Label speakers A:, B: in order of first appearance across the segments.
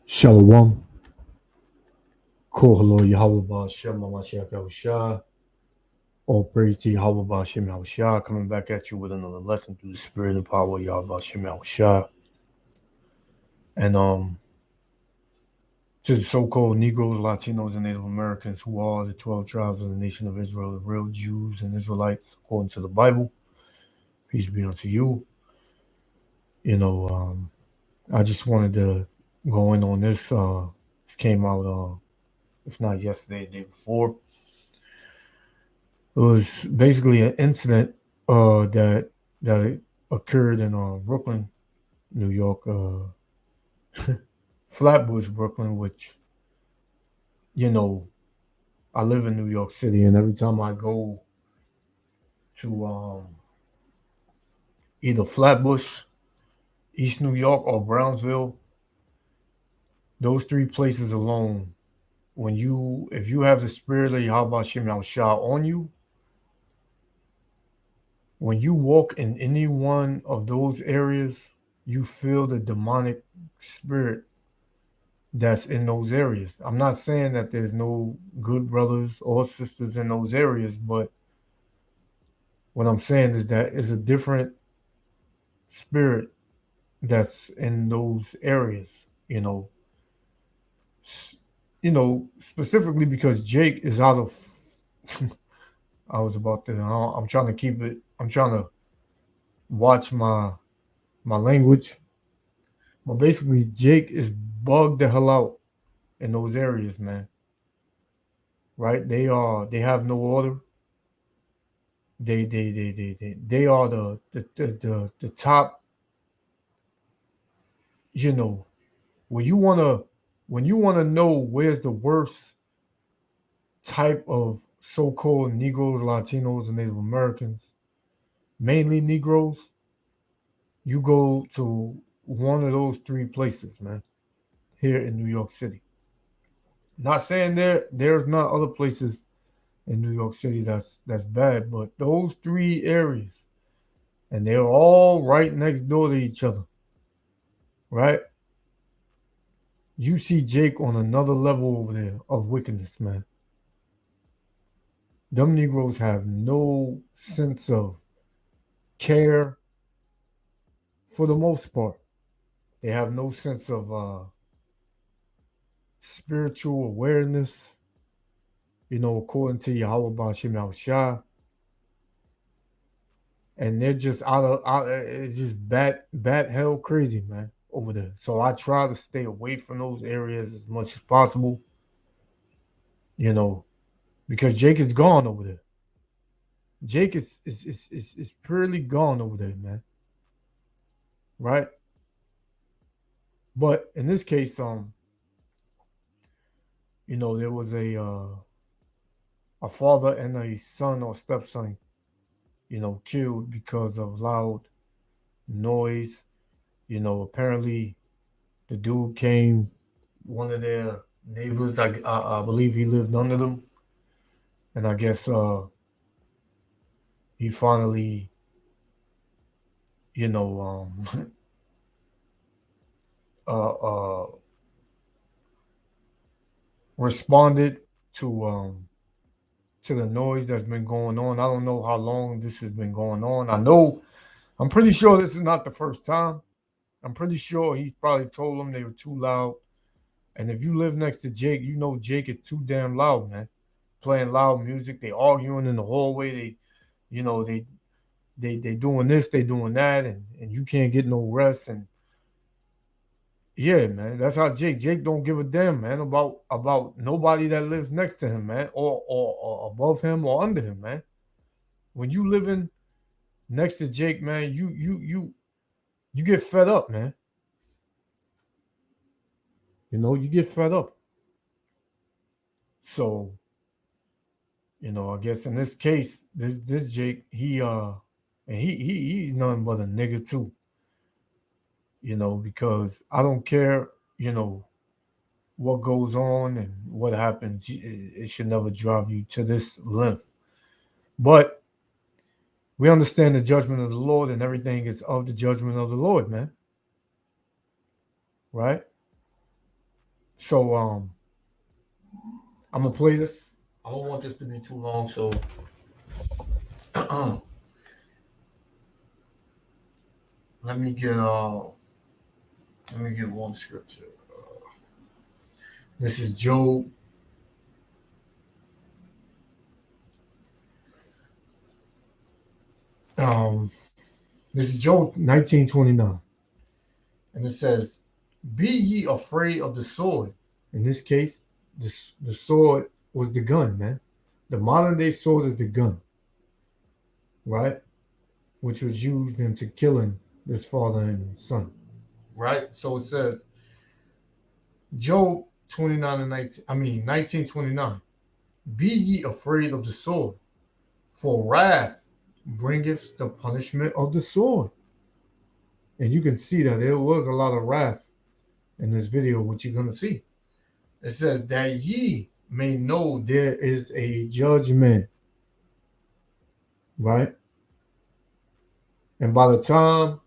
A: Shalom. Kohalo Yahweh Shem Mashiach Yahushua. All praise to Yahweh Shem Yahushua. Coming back at you with another lesson through the spirit and power of Yahweh Shem Yahushua. And to the so-called Negroes, Latinos, and Native Americans who are the 12 tribes of the nation of Israel, the real Jews and Israelites, according to the Bible. Peace be unto you. I just wanted to go in on this. This came out, if not yesterday, the day before. It was basically an incident that occurred in Brooklyn, New York, Flatbush, Brooklyn. Which I live in New York City, and every time I go to either Flatbush, East New York, or Brownsville, those three places alone, if you have the spirit of Yahweh Shem Shah on you, when you walk in any one of those areas, you feel the demonic spirit that's in those areas. I'm not saying that there's no good brothers or sisters in those areas, but what I'm saying is that it's a different spirit that's in those areas, specifically because Jake is out of I was about to I'm trying to keep it I'm trying to watch my language. But basically Jake is bugged the hell out in those areas, man. Right? They have no order. They are the top, you know, when you wanna know where's the worst type of so-called Negroes, Latinos, and Native Americans, mainly Negroes, you go to one of those three places, man, here in New York City. Not saying there's not other places in New York City that's bad, but those three areas, and they're all right next door to each other, right? You see Jake on another level over there of wickedness, man. Them Negroes have no sense of care for the most part. They have no sense of spiritual awareness, according to Yahweh Bashim Shah. And they're just it's just bat hell crazy, man, over there. So I try to stay away from those areas as much as possible, because Jake is gone over there. Jake is purely gone over there, man. Right? But in this case, there was a father and a son or stepson, killed because of loud noise. Apparently the dude came, one of their neighbors, I believe he lived under them, and I guess he finally, you know, uh, uh, responded to the noise that's been going on. I don't know how long this has been going on. I'm pretty sure this is not the first time. I'm pretty sure he's probably told them they were too loud. And if you live next to Jake, you know Jake is too damn loud, man. Playing loud music, they arguing in the hallway. You know, they doing this, they doing that, and you can't get no rest. And yeah, man, that's how Jake don't give a damn, man, about nobody that lives next to him, man, or above him or under him, man. When you living next to Jake, man, you get fed up, man. You get fed up. So, I guess in this case, this Jake, and he's nothing but a nigga too. Because I don't care, what goes on and what happens. It should never drive you to this length. But we understand the judgment of the Lord, and everything is of the judgment of the Lord, man. Right? So I'm gonna play this. I don't want this to be too long, so let me get one scripture. This is Job. This is Job 19:29, and it says, "Be ye afraid of the sword." In this case, the sword was the gun, man. The modern day sword is the gun, right? Which was used into killing this father and son, right? So it says, Job 29 and 19, 19:29, "Be ye afraid of the sword, for wrath bringeth the punishment of the sword." And you can see that there was a lot of wrath in this video, which you're going to see. It says, "That ye may know there is a judgment," right? And by the time,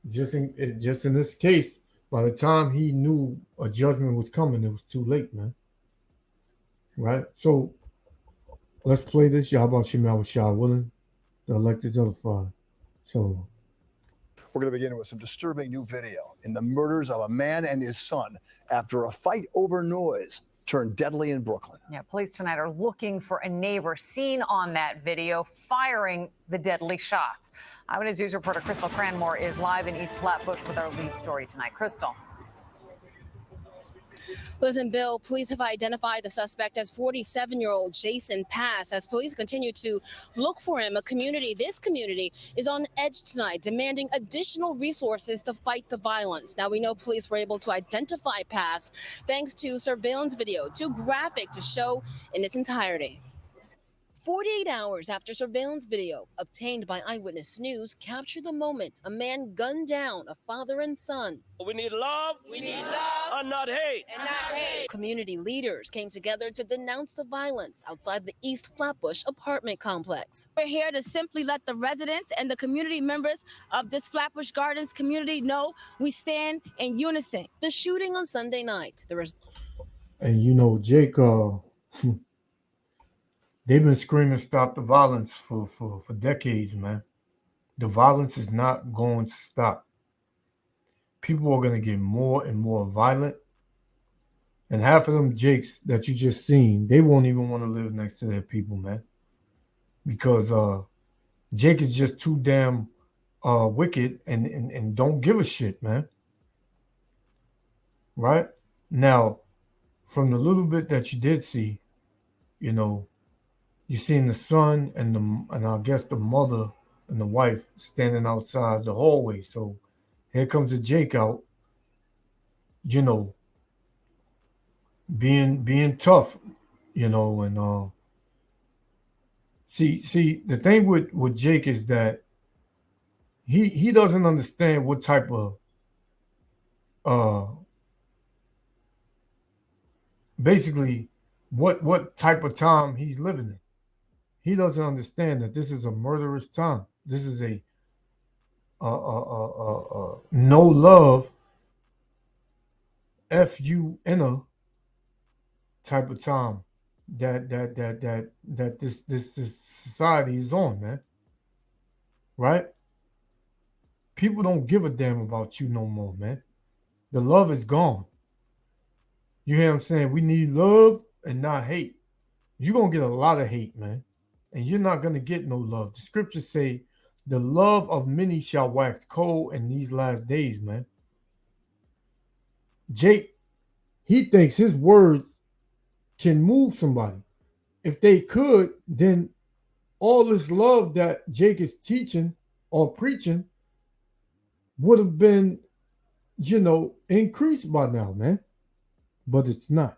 A: just in this case, by the time he knew a judgment was coming, it was too late, man. Right? So let's play this. Yahweh Shemal Shah willing, the elected of the Father. So
B: we're going to begin with some disturbing new video in the murders of a man and his son after a fight over noise turned deadly in Brooklyn.
C: Yeah, police tonight are looking for a neighbor seen on that video firing the deadly shots. Eyewitness News reporter Crystal Cranmore is live in East Flatbush with our lead story tonight. Crystal.
D: Listen, Bill, police have identified the suspect as 47-year-old Jason Pass as police continue to look for him. This community is on edge tonight, demanding additional resources to fight the violence. Now, we know police were able to identify Pass thanks to surveillance video, too graphic to show in its entirety. 48 hours after surveillance video obtained by Eyewitness News captured the moment a man gunned down a father and son.
E: We need love. We need love. And not hate.
D: And not hate. Community leaders came together to denounce the violence outside the East Flatbush apartment complex.
F: We're here to simply let the residents and the community members of this Flatbush Gardens community know we stand in unison.
D: The shooting on Sunday night.
A: And you know, Jake, they've been screaming stop the violence for decades, man. The violence is not going to stop. People are going to get more and more violent. And half of them Jakes that you just seen, they won't even want to live next to their people, man. Because Jake is just too damn wicked and don't give a shit, man. Right? Now, from the little bit that you did see, you know, you seen the son and I guess the mother and the wife standing outside the hallway. So here comes a Jake out, you know, being tough, you know, and see the thing with Jake is that he doesn't understand what type of basically what type of time he's living in. He doesn't understand that this is a murderous time. This is a no love, F-U-N-A type of time that this society is on, man. Right? People don't give a damn about you no more, man. The love is gone. You hear what I'm saying? We need love and not hate. You're going to get a lot of hate, man. And you're not going to get no love. The scriptures say the love of many shall wax cold in these last days, man. Jake, he thinks his words can move somebody. If they could, then all this love that Jake is teaching or preaching would have been, you know, increased by now, man. But it's not.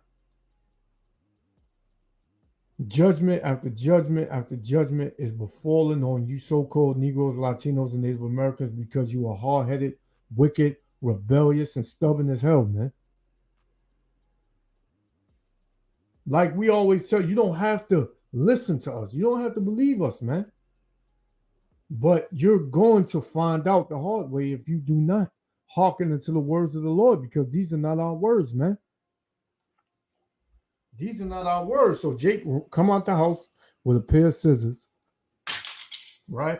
A: Judgment after judgment after judgment is befalling on you so-called Negroes, Latinos, and Native Americans because you are hard-headed, wicked, rebellious, and stubborn as hell, man. Like we always tell you, you don't have to listen to us. You don't have to believe us, man. But you're going to find out the hard way if you do not hearken unto the words of the Lord, because these are not our words, man. These are not our words. So Jake come out the house with a pair of scissors, right?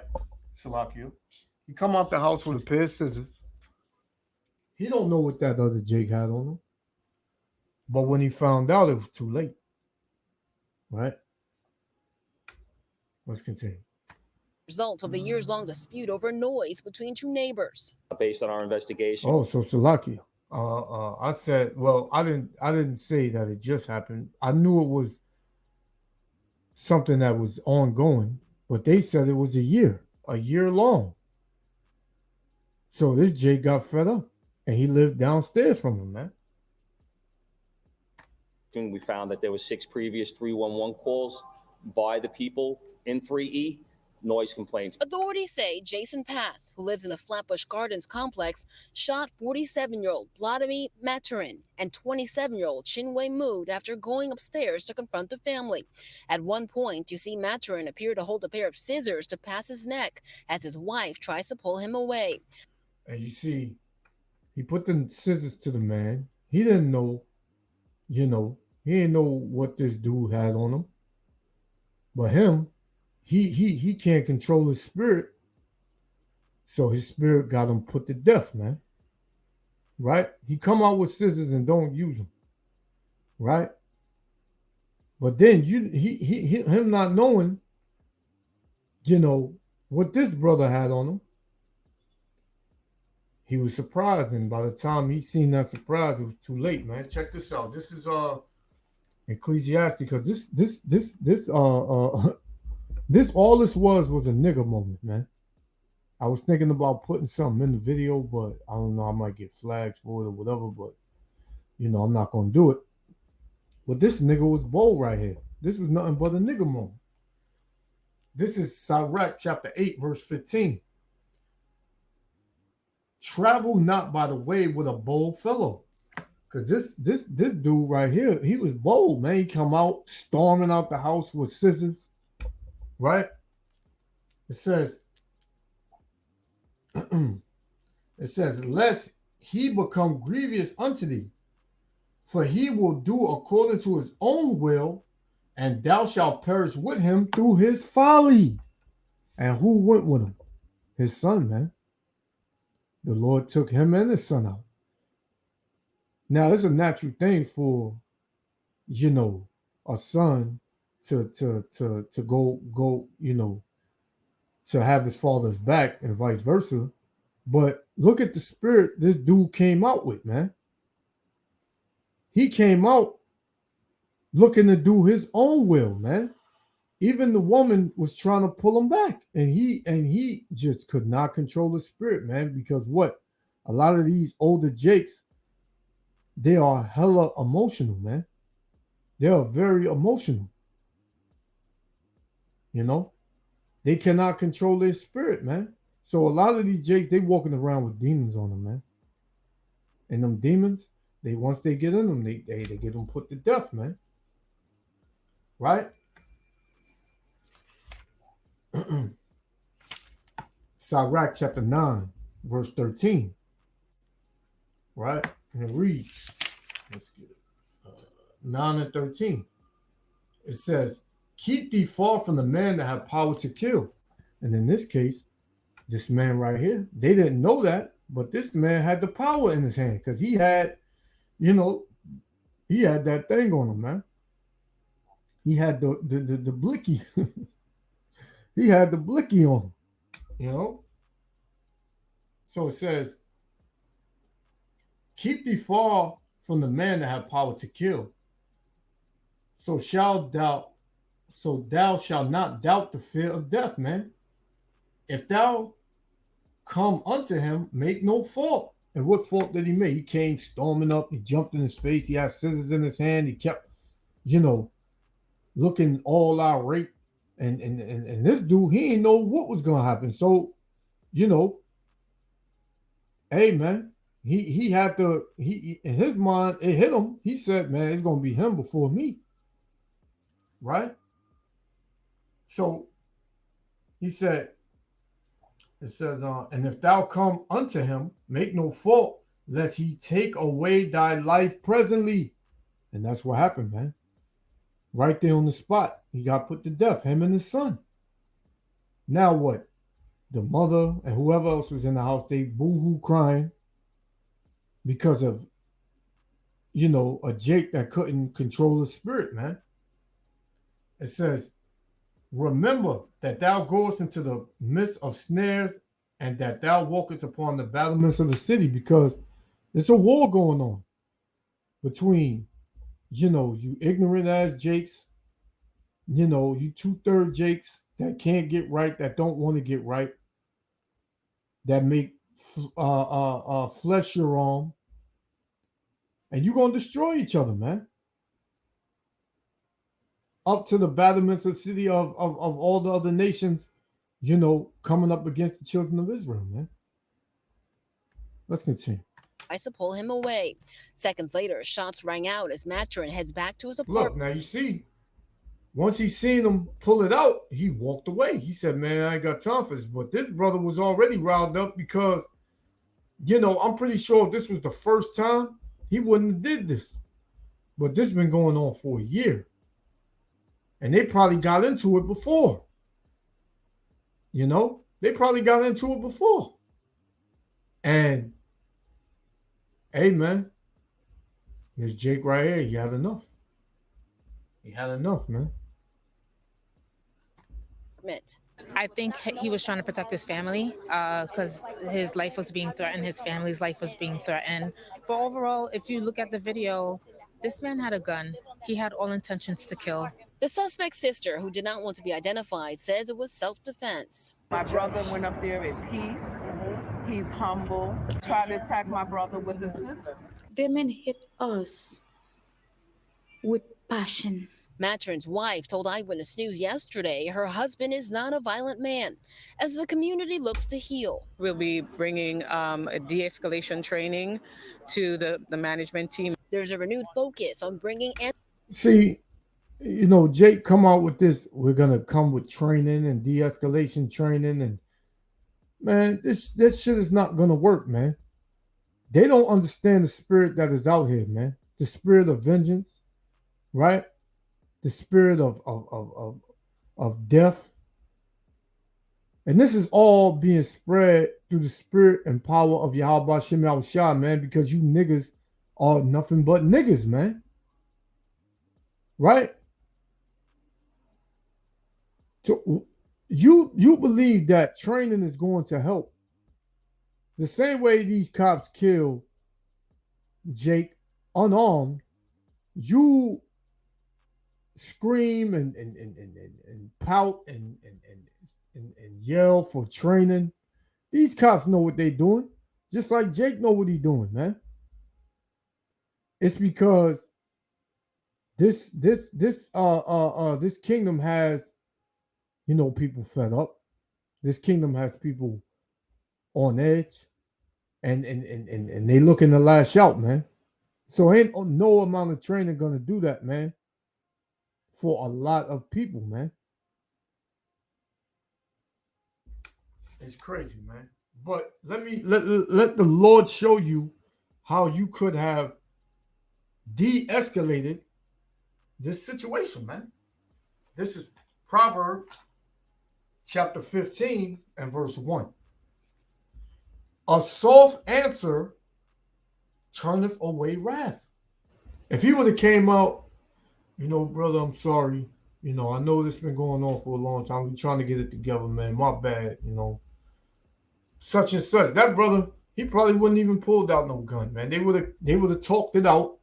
A: Salakia. He come out the house with a pair of scissors. He don't know what that other Jake had on him. But when he found out, it was too late. Right? Let's continue.
D: Result of a years-long dispute over noise between two neighbors.
E: Based on our investigation.
A: Oh, so Salakia. I said, well, I didn't say that it just happened. I knew it was something that was ongoing, but they said it was a year long. So this Jake got fed up, and he lived downstairs from him, man.
E: We found that there was 6 previous 311 calls by the people in 3E, noise complaints.
D: Authorities say Jason Pass, who lives in the Flatbush Gardens complex, shot 47-year-old Vladimir Maturin and 27-year-old Chinwe Mood after going upstairs to confront the family. At one point, you see Maturin appear to hold a pair of scissors to Pass's neck as his wife tries to pull him away.
A: And you see, he put the scissors to the man. He didn't know, he didn't know what this dude had on him. But him, he can't control his spirit. So his spirit got him put to death, man. Right? He come out with scissors and don't use them. Right? But then him not knowing, what this brother had on him, he was surprised, and by the time he seen that surprise, it was too late, man. Check this out. This is Ecclesiastes, because this all this was a nigga moment, man. I was thinking about putting something in the video, but I don't know, I might get flagged for it or whatever, but I'm not gonna do it. But this nigga was bold right here. This was nothing but a nigga moment. This is Sirach chapter 8, verse 15. Travel not by the way with a bold fellow. Because this dude right here, he was bold, man. He come out, storming out the house with scissors. Right? It says, lest he become grievous unto thee, for he will do according to his own will, and thou shalt perish with him through his folly. And who went with him? His son, man. The Lord took him and his son out. Now, it's a natural thing for, a son to go, to have his father's back and vice versa. But look at the spirit this dude came out with, man. He came out looking to do his own will, man. Even the woman was trying to pull him back, and he just could not control the spirit, man, because what? A lot of these older Jakes, they are hella emotional, man. They are very emotional. They cannot control their spirit, man. So a lot of these Jakes, they walking around with demons on them, man. And them demons, once they get in them, they get them put to death, man. Right? Sirach chapter 9, verse 13. Right? And it reads, let's get it. 9 and 13. It says, keep thee far from the man that have power to kill. And in this case, this man right here, they didn't know that, but this man had the power in his hand because he had, he had that thing on him, man. He had the blicky. He had the blicky on him, So it says, keep thee far from the man that have power to kill. So thou shalt not doubt the fear of death, man. If thou come unto him, make no fault. And what fault did he make? He came storming up. He jumped in his face. He had scissors in his hand. He kept, looking all irate. And this dude, he didn't know what was going to happen. So, hey, man, he had to, in his mind, it hit him. He said, man, it's going to be him before me. Right? So he said, it says, and if thou come unto him, make no fault, lest he take away thy life presently. And that's what happened, man. right there on the spot. He got put to death, him and his son. Now what? The mother and whoever else was in the house, they boo-hoo crying because of, a Jake that couldn't control his spirit, man. It says, remember that thou goest into the midst of snares and that thou walkest upon the battlements of the city, because there's a war going on between, you ignorant ass Jakes, you 2/3 Jakes that can't get right, that don't want to get right, that make flesh your arm, and you're going to destroy each other, man. Up to the battlements of the city of all the other nations, coming up against the children of Israel, man. Let's continue.
D: Tries to pull him away. Seconds later, shots rang out as Mathurin heads back to his apartment.
A: Look, now you see, once he seen him pull it out, he walked away. He said, man, I ain't got time for this. But this brother was already riled up because, I'm pretty sure if this was the first time, he wouldn't have did this. But this been going on for a year. And they probably got into it before. They probably got into it before. And, hey, man, this Jake right here, he had enough. He had enough, man.
G: I think he was trying to protect his family because his life was being threatened. His family's life was being threatened. But overall, if you look at the video, this man had a gun. He had all intentions to kill.
D: The suspect's sister, who did not want to be identified, says it was self-defense.
H: My brother went up there in peace. He's humble. Tried to attack my brother with a scissor.
I: The men hit us with passion.
D: Mathurin's wife told Eyewitness News yesterday her husband is not a violent man, as the community looks to heal.
J: We'll be bringing a de-escalation training to the management team.
D: There's a renewed focus on bringing...
A: See, Jake come out with this, we're going to come with training and de-escalation training. And, man, this shit is not going to work, man. They don't understand the spirit that is out here, man. The spirit of vengeance, right? The spirit of death. And this is all being spread through the spirit and power of Yahweh Shem Yahushua, man, because you niggas are nothing but niggas, man. Right? So you believe that training is going to help. The same way these cops kill Jake unarmed, you scream and pout and yell for training. These cops know what they're doing, just like Jake know what he's doing, man. It's because this kingdom has, people fed up. This kingdom has people on edge, and they looking to lash out, man. So ain't no amount of training gonna do that, man. For a lot of people, man. It's crazy, man. But let the Lord show you how you could have de-escalated this situation, man. This is Proverbs chapter 15 and verse 1. A soft answer turneth away wrath. If he would have came out, brother, I'm sorry. I know this been going on for a long time. We're trying to get it together, man. My bad, such and such. That brother, he probably wouldn't even pulled out no gun, man. They would have talked it out,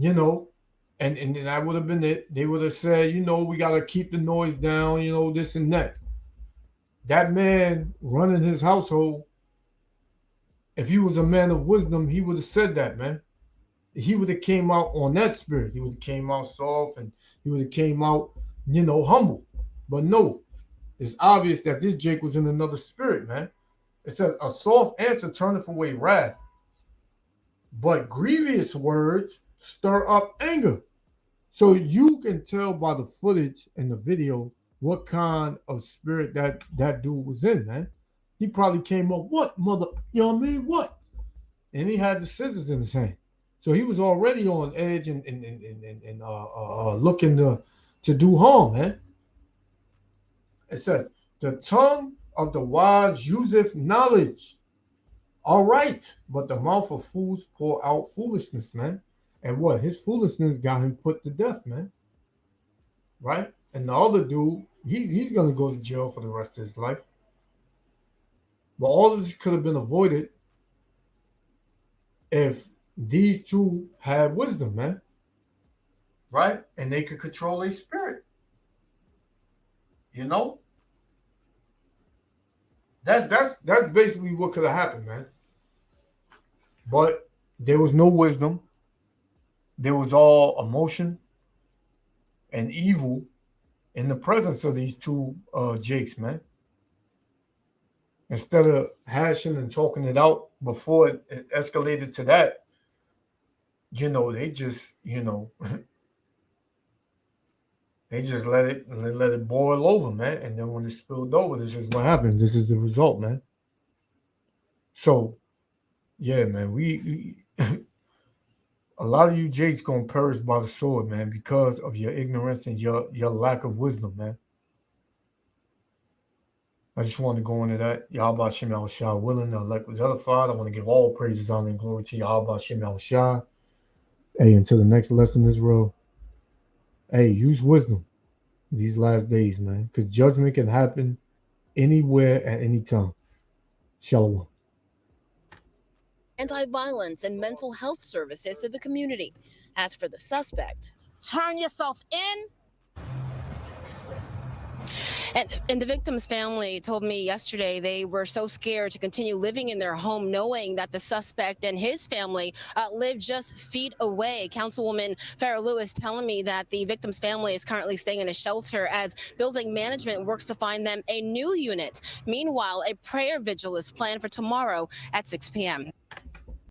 A: and that would have been it. They would have said, we got to keep the noise down, this and that. That man running his household, if he was a man of wisdom, he would have said that, man. He would have came out on that spirit. He would have came out soft and he would have came out, humble. But no, it's obvious that this Jake was in another spirit, man. It says, a soft answer turneth away wrath, but grievous words stir up anger. So you can tell by the footage and the video what kind of spirit that dude was in, man. He probably came up, what, mother, what? And he had the scissors in his hand. So he was already on edge and looking to do harm, man. It says, the tongue of the wise useth knowledge. All right, but the mouth of fools pour out foolishness, man. And what? His foolishness got him put to death, man. Right? And the other dude, he's going to go to jail for the rest of his life. But all of this could have been avoided if these two had wisdom, man. Right? And they could control their spirit. You know? That's basically what could have happened, man. But there was no wisdom. There was all emotion and evil in the presence of these two Jakes, man. Instead of hashing and talking it out before it escalated to that, you know, they just, you know, they just let it boil over, man. And then when it spilled over, this is what happened. This is the result, man. So, yeah, man, we a lot of you Jakes gonna perish by the sword, man, because of your ignorance and your lack of wisdom, man. I just wanted to go into that. Yahweh Shem Yahushua willing, the elect was edified. I want to give all praises, honor, and glory to Yahweh Shem Yahushua. Hey, until the next lesson, Israel. Hey, use wisdom these last days, man, because judgment can happen anywhere at any time. Shalom.
D: Anti-violence and mental health services to the community. As for the suspect,
F: Turn yourself in.
D: and the victim's family told me yesterday they were so scared to continue living in their home, knowing that the suspect and his family live just feet away. Councilwoman Farrah Lewis telling me that the victim's family is currently staying in a shelter as building management works to find them a new unit. Meanwhile, a prayer vigil is planned for tomorrow at 6 p.m.